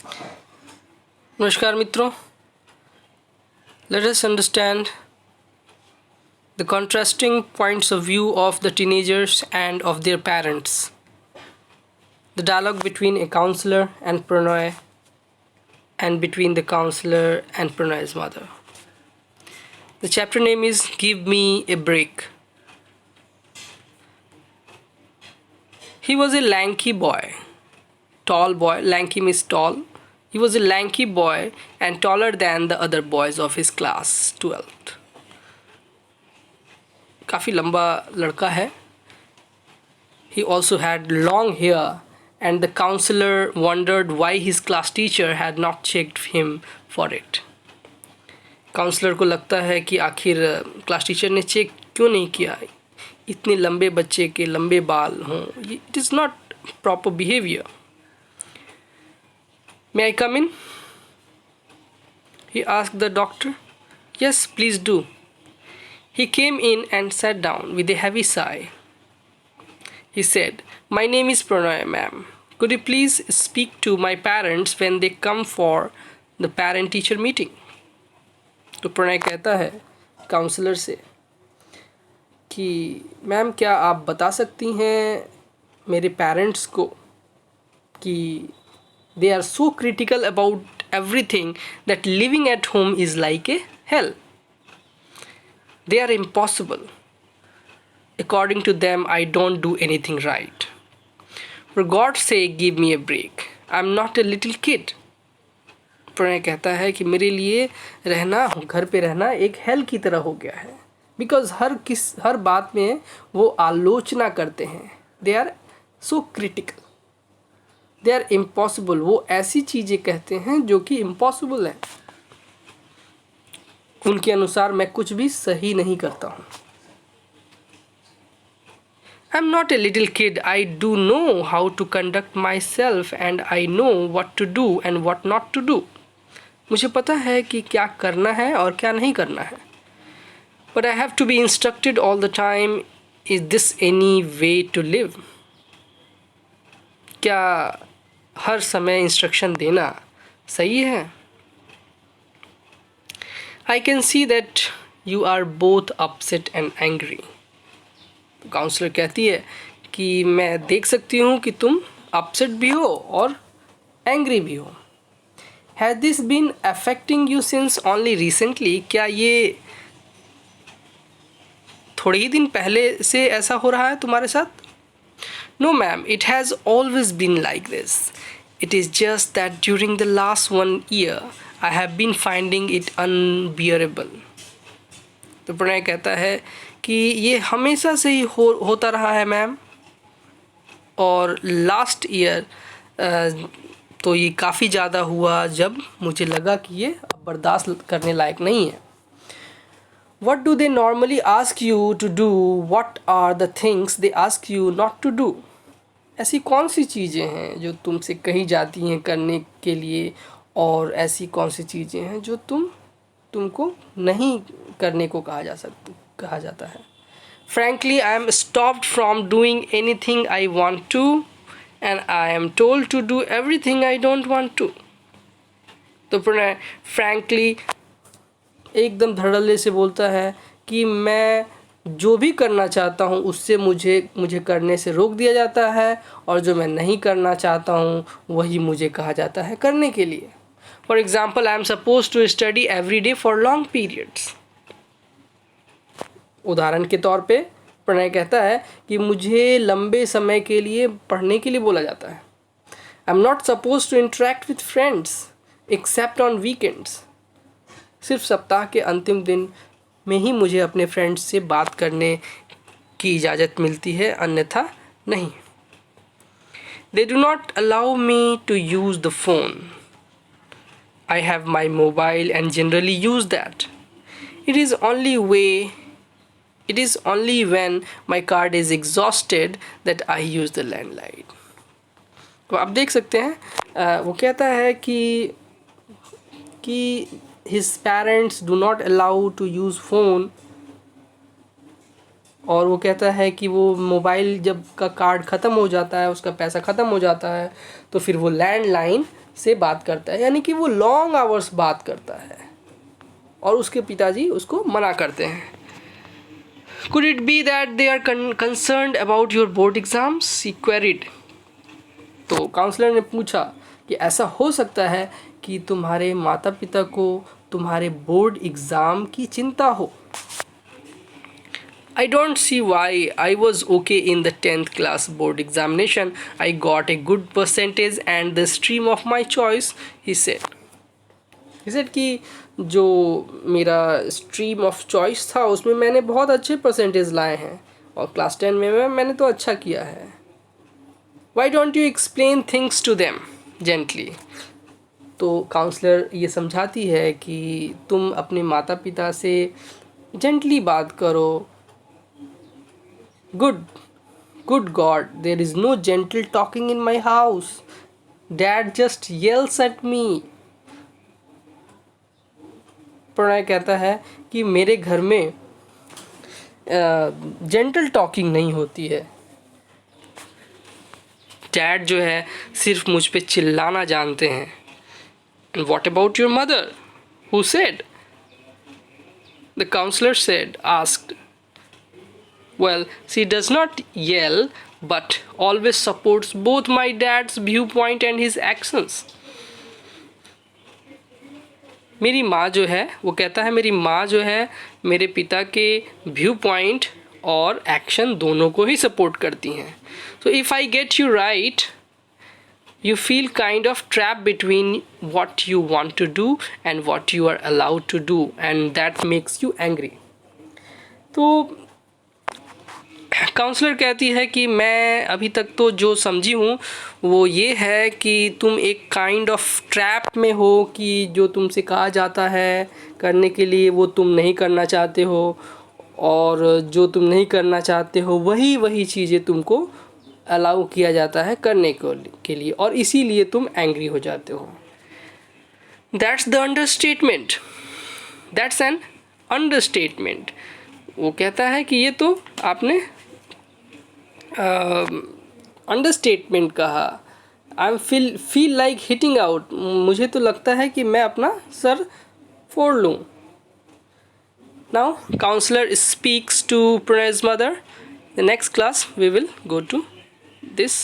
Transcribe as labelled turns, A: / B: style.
A: नमस्कार मित्रों, let us understand the contrasting points of view of the teenagers and of their parents. The dialogue between a counselor and Pranay, and between the counselor and Pranay's mother. The chapter name is Give Me a Break. He was a lanky boy. Tall boy, lanky means tall. He was a lanky boy and taller than the other boys of his class 12th. काफ़ी लंबा लड़का है. He also had long hair and the counselor wondered why his class teacher had not checked him for it. Counsellor को लगता है कि आखिर class teacher ने चेक क्यों नहीं किया. इतने लंबे बच्चे के लंबे बाल हों, it is not proper behaviour. May I come in? He asked the doctor. Yes, please do. He came in and sat down with a heavy sigh. He said, My name is Pranay, ma'am. Could you please speak to my parents when they come for the parent-teacher meeting? तो प्रणय कहता है counsellor से कि ma'am क्या आप बता सकती हैं मेरे पेरेंट्स को कि they are so critical about everything that living at home is like a hell. They are impossible. According to them, I don't do anything right. For God's sake, give me a break. I'm not a little kid. Pranay कहता है कि मेरे लिए रहना, घर पे रहना एक हेल की तरह हो गया है. बिकॉज हर बात में वो आलोचना करते हैं. They are so critical. They are impossible. वो ऐसी चीज़ें कहते हैं जो कि इम्पॉसिबल है. उनके अनुसार मैं कुछ भी सही नहीं करता हूँ. I am not a little kid. I do know how to conduct myself and I know what to do and what not to do. मुझे पता है कि क्या करना है और क्या नहीं करना है. But I have to be instructed all the time. Is this any way to live? क्या हर समय इंस्ट्रक्शन देना सही है? I can see that you are both upset and angry. Counsellor कहती है कि मैं देख सकती हूँ कि तुम अपसेट भी हो और एंग्री भी हो. Has this been affecting you since only recently? क्या ये थोड़े ही दिन पहले से ऐसा हो रहा है तुम्हारे साथ? No ma'am, it has always been like this. It is just that during the last 1 year, I have been finding it unbearable. तो प्रणय कहता है कि ये हमेशा से ही होता रहा है मैम. और लास्ट ईयर तो ये काफ़ी ज़्यादा हुआ जब मुझे लगा कि ये अब बर्दाश्त करने लायक नहीं है. What do they normally ask you to do? What are the things they ask you not to do? ऐसी कौन सी चीज़ें हैं जो तुमसे कही जाती हैं करने के लिए और ऐसी कौन सी चीज़ें हैं जो तुमको नहीं करने को कहा जाता है. Frankly, I am stopped from doing anything I want to and I am told to do everything I don't want to. तो प्रणय frankly एकदम धड़ल्ले से बोलता है कि मैं जो भी करना चाहता हूँ उससे मुझे करने से रोक दिया जाता है और जो मैं नहीं करना चाहता हूँ वही मुझे कहा जाता है करने के लिए. For example, I am suppose to study every day for long periods. उदाहरण के तौर पे प्रणय कहता है कि मुझे लंबे समय के लिए पढ़ने के लिए बोला जाता है. I am not suppose to interact with friends except on weekends. सिर्फ सप्ताह के अंतिम दिन में ही मुझे अपने फ्रेंड्स से बात करने की इजाज़त मिलती है, अन्यथा नहीं. They do not allow me to use the phone. I have my mobile and generally use that. It is only when my card is exhausted that I use the landline. तो आप देख सकते हैं वो कहता है कि his parents do not allow to use phone. और वो कहता है कि वो मोबाइल जब का कार्ड ख़त्म हो जाता है, उसका पैसा ख़त्म हो जाता है, तो फिर वो लैंडलाइन से बात करता है, यानी कि वो लॉन्ग आवर्स बात करता है और उसके पिताजी उसको मना करते हैं. Could it be that they are concerned about your board exams? He queried. तो काउंसलर ने पूछा कि ऐसा हो सकता है कि तुम्हारे माता पिता को तुम्हारे बोर्ड एग्ज़ाम की चिंता हो. I don't see why. I was okay in the 10th class board examination. I got a good percentage and the stream of my choice, he said. He said कि जो मेरा स्ट्रीम ऑफ चॉइस था उसमें मैंने बहुत अच्छे percentage लाए हैं और क्लास 10 में मैंने तो अच्छा किया है. Why don't you explain things to them gently? तो काउंसलर ये समझाती है कि तुम अपने माता पिता से जेंटली बात करो. Good God, there is no gentle talking in my house. Dad just yells at me. Pranay कहता है कि मेरे घर में जेंटल टॉकिंग नहीं होती है. डैड जो है सिर्फ मुझ पे चिल्लाना जानते हैं. And what about your mother? Who said? The counselor asked. Well, she does not yell, but always supports both my dad's viewpoint and his actions. मेरी माँ जो है, वो कहता है मेरी माँ जो है मेरे पिता के व्यू पॉइंट और एक्शन दोनों को ही सपोर्ट करती हैं. So if I get you right, you feel kind of trapped between what you want to do and what you are allowed to do, and that makes you angry. तो counsellor कहती है कि मैं अभी तक तो जो समझी हूँ वो ये है कि तुम एक काइंड ऑफ ट्रैप में हो कि जो तुमसे कहा जाता है करने के लिए वो तुम नहीं करना चाहते हो, और जो तुम नहीं करना चाहते हो वही चीज़ें तुमको अलाउ किया जाता है करने के लिए, और इसीलिए तुम एंग्री हो जाते हो. That's the understatement. That's an understatement. वो कहता है कि ये तो आपने अंडरस्टेटमेंट कहा. I feel like hitting out. मुझे तो लगता है कि मैं अपना सर फोड़ लूँ. Now counsellor speaks to Pranay's mother. The next class we will go to this